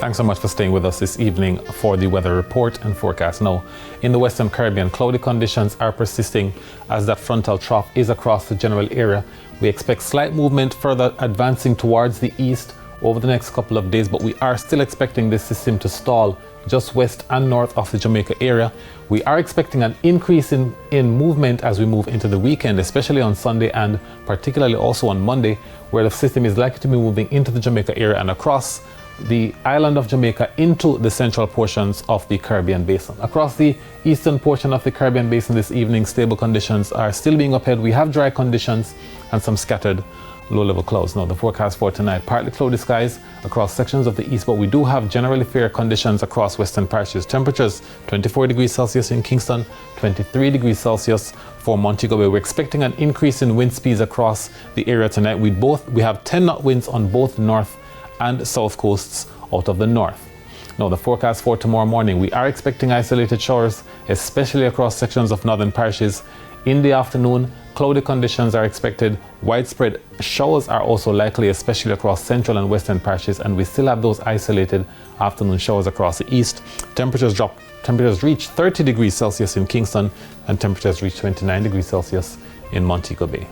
Thanks so much for staying with us this evening for the weather report and forecast. Now, in the Western Caribbean, cloudy conditions are persisting as that frontal trough is across the general area. We expect slight movement further advancing towards the east over the next couple of days, but we are still expecting this system to stall just west and north of the Jamaica area. We are expecting an increase in movement as we move into the weekend, especially on Sunday and particularly also on Monday, where the system is likely to be moving into the Jamaica area and across the island of Jamaica into the central portions of the Caribbean basin. Across the eastern portion of the Caribbean basin this evening, stable conditions are still being upheld. We have dry conditions and some scattered low-level clouds. Now, the forecast for tonight, partly cloudy skies across sections of the east, but we do have generally fair conditions across western parishes. Temperatures 24 degrees Celsius in Kingston, 23 degrees Celsius for Montego Bay. We're expecting an increase in wind speeds across the area tonight. We have 10-knot winds on both north and south coasts out of the north. Now, the forecast for tomorrow morning, we are expecting isolated showers, especially across sections of northern parishes. In the afternoon, cloudy conditions are expected. Widespread showers are also likely, especially across central and western parishes, and we still have those isolated afternoon showers across the east. Temperatures reach 30 degrees Celsius in Kingston, and temperatures reach 29 degrees Celsius in Montego Bay.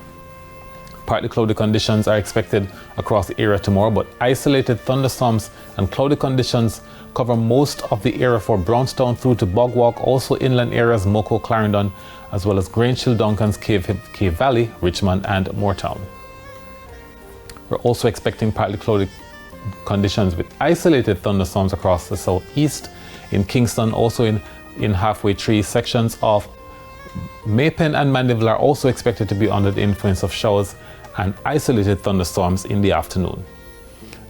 Partly cloudy conditions are expected across the area tomorrow, but isolated thunderstorms and cloudy conditions cover most of the area for Brownstown through to Bogwalk, also inland areas, Moco, Clarendon, as well as Grangehill, Duncans, Cave Valley, Richmond, and Moortown. We're also expecting partly cloudy conditions with isolated thunderstorms across the southeast. In Kingston, also in halfway tree sections of Maypen and Mandeville are also expected to be under the influence of showers and isolated thunderstorms in the afternoon.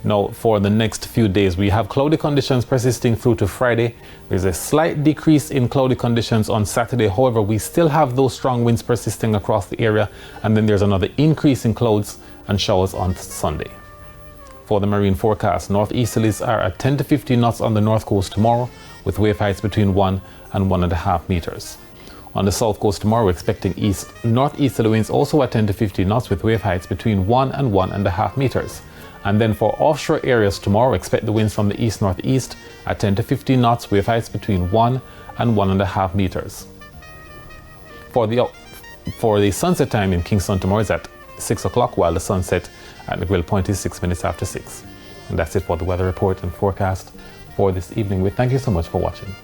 Now, for the next few days, we have cloudy conditions persisting through to Friday. There's a slight decrease in cloudy conditions on Saturday. However, we still have those strong winds persisting across the area, and then there's another increase in clouds and showers on Sunday. For the marine forecast, northeasterlies are at 10 to 15 knots on the north coast tomorrow, with wave heights between 1 and 1.5 meters. On the south coast tomorrow, we're expecting northeasterly winds also at 10 to 15 knots with wave heights between 1 and 1.5 meters. And then for offshore areas tomorrow, expect the winds from the east-northeast at 10 to 15 knots, wave heights between 1 and 1.5 meters. For the sunset time in Kingston tomorrow is at 6 o'clock, while the sunset at McGill Point is 6 minutes after 6. And that's it for the weather report and forecast for this evening. We thank you so much for watching.